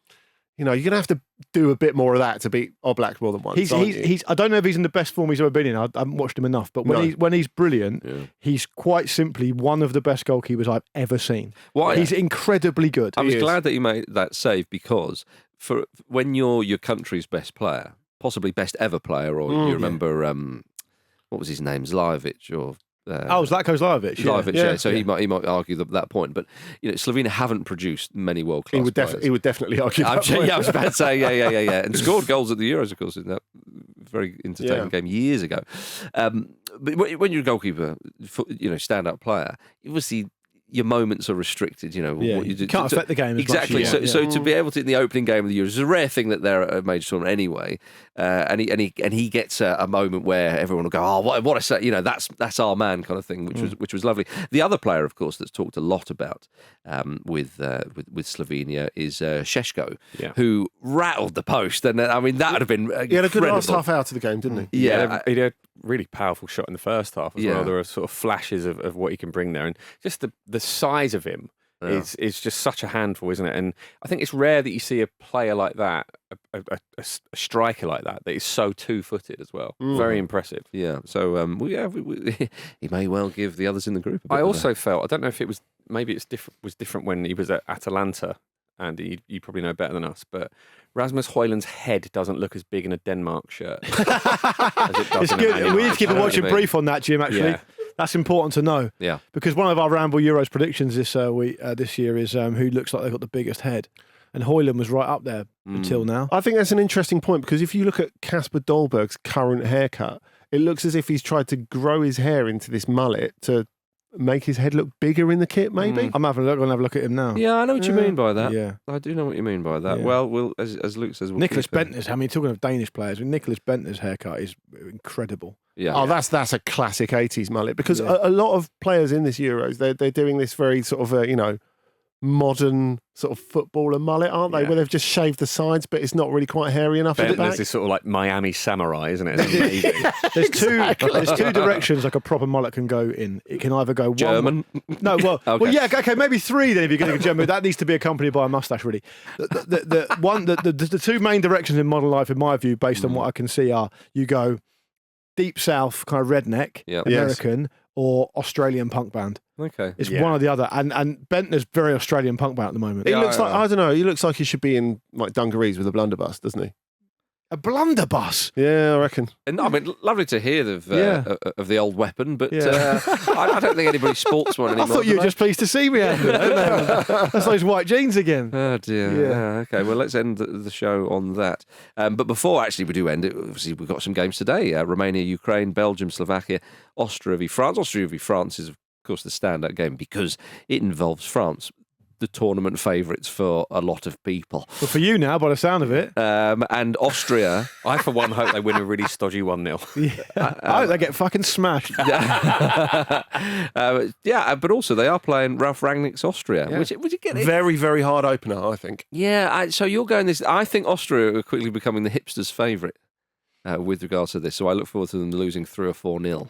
you know, you're going to have to do a bit more of that to beat Oblak more than once. He's I don't know if he's in the best form he's ever been in. I haven't watched him enough, but when he's brilliant, he's quite simply one of the best goalkeepers I've ever seen. He's incredibly good. I was glad that you made that save, because for when you're your country's best player, possibly best ever player, or you remember what was his name, Zlajovic, or Zlatko Zlajovic. Zlajovic, yeah. So he might argue that point, but you know, Slovenia haven't produced many world class players. He would definitely argue that point. I was about to say, yeah, and scored goals at the Euros, of course, in that very entertaining game years ago. But when you're a goalkeeper, stand-up player, obviously your moments are restricted. You know, what you can't affect the game as exactly. much. So to be able to in the opening game of the Euros, it's a rare thing that they're at a major tournament anyway. And he gets a moment where everyone will go, "Oh, what a say!" You know, that's our man, kind of thing, which was lovely. The other player, of course, that's talked a lot about with Slovenia is Šeško, who rattled the post, and I mean that would have been incredible. He had a good last half hour to the game, didn't he? Yeah, he had a really powerful shot in the first half as well. There are sort of flashes of what he can bring there, and just the size of him is just such a handful, isn't it? And I think it's rare that you see a player like that, a striker like that is so two-footed as well. Very impressive. Yeah. So he may well give the others in the group a bit I also felt, I don't know if it was, maybe it was different when he was at Atalanta. Andy, you probably know better than us, but Rasmus Højlund's head doesn't look as big in a Denmark shirt. As it does It's in a good. Man We need United to keep a shirt. watching brief on that, Jim. Actually, Yeah. that's important to know. Yeah. Because one of our Ramble Euros predictions this year is who looks like they've got the biggest head, and Højlund was right up there until now. I think that's an interesting point because if you look at Kasper Dolberg's current haircut, it looks as if he's tried to grow his hair into this mullet to make his head look bigger in the kit, maybe. I'm having a look. I'm gonna have a look at him now. Yeah, I know what you mean by that. Yeah. I do know what you mean by that. Yeah. Well, as Luke says, we'll Nicholas keep it. Bentner's. I mean, talking of Danish players, Nicholas Bentner's haircut is incredible. Yeah. Oh, that's a classic 80s mullet because a lot of players in this Euros, they're doing this very sort of, modern sort of footballer mullet, aren't they? Yeah. Where they've just shaved the sides, but it's not really quite hairy enough at the There's back. this sort of like Miami samurai, isn't it? It's amazing. There's two directions like a proper mullet can go in. It can either go German. No, well, Okay. well, yeah, okay, maybe three then if you're going to go German. That needs to be accompanied by a mustache, really. The two main directions in modern life, in my view, based on what I can see, are you go deep south, kind of redneck, Yep. American, or Australian punk band. Okay. It's Yeah. one or the other. And Bentner's very Australian punk band at the moment. He looks like, I don't know, he looks like he should be in like dungarees with a blunderbuss, doesn't he? A blunderbuss. Yeah, I reckon. And I mean, lovely to hear of the old weapon, but Yeah. I don't think anybody sports one anymore. I thought you do were they? just pleased to see me, Andrew. That's those white jeans again. Oh dear. Yeah. Yeah, okay, well, let's end the show on that. But before actually we do end it, obviously we've got some games today. Romania, Ukraine, Belgium, Slovakia, Austria v France. Austria v France is, of course, the standout game because it involves France, the tournament favourites for a lot of people. But for you now, by the sound of it, And Austria... I, for one, hope they win a really stodgy 1-0. I hope they get fucking smashed. but also they are playing Ralf Rangnick's Austria, which again... Very, very hard opener, I think. Yeah, so you're going this... I think Austria are quickly becoming the hipsters' favourite. With regards to this, so I look forward to them losing 3 or 4-0.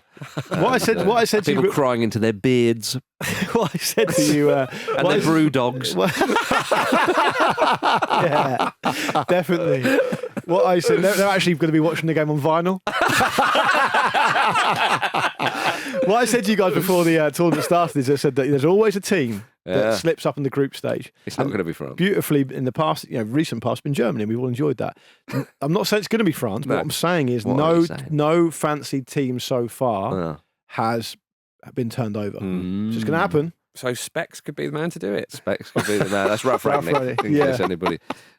What I said to People you, crying into their beards what I said to you, and their brew dogs. Yeah, definitely. What I said, they're actually going to be watching the game on vinyl. What I said to you guys before the tournament started is I said that there's always a team that slips up in the group stage. It's not going to be France. Beautifully in the past, recent past, been Germany. We've all enjoyed that. I'm not saying it's going to be France, but No. what I'm saying is What are you saying? no fancy team so far Oh. has been turned over. Mm. So it's going to happen. So Specs could be the man to do it. Specs could be the man. That's Ralf Ralf Rangnick, Rangnick, in yeah. case anybody.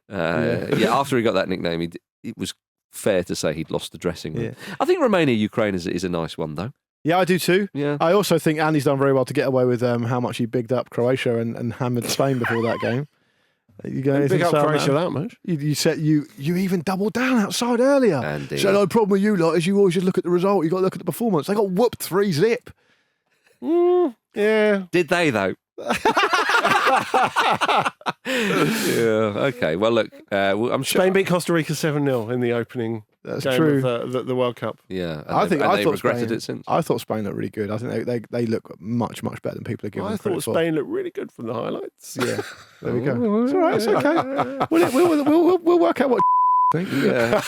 After he got that nickname, it was fair to say he'd lost the dressing room. Yeah. I think Romania-Ukraine is a nice one, though. Yeah, I do too. Yeah. I also think Andy's done very well to get away with how much he bigged up Croatia and hammered Spain before that game. You got anything Big to up say on Croatia that? that much. You said you even doubled down outside earlier. Andy. So the problem with you lot is you always just look at the result. You got to look at the performance. They got whooped 3-0. Yeah. Did they, though? Yeah. Okay. Well, look, I'm sure. Spain beat Costa Rica 7-0 in the opening That's game true. of the World Cup. Yeah. I they thought regretted Spain, it since. I thought Spain looked really good. I think they look much better than people are giving I them credit thought for. Spain looked really good from the highlights. Yeah, there we go. It's all right. It's okay. We'll work out what. Yeah.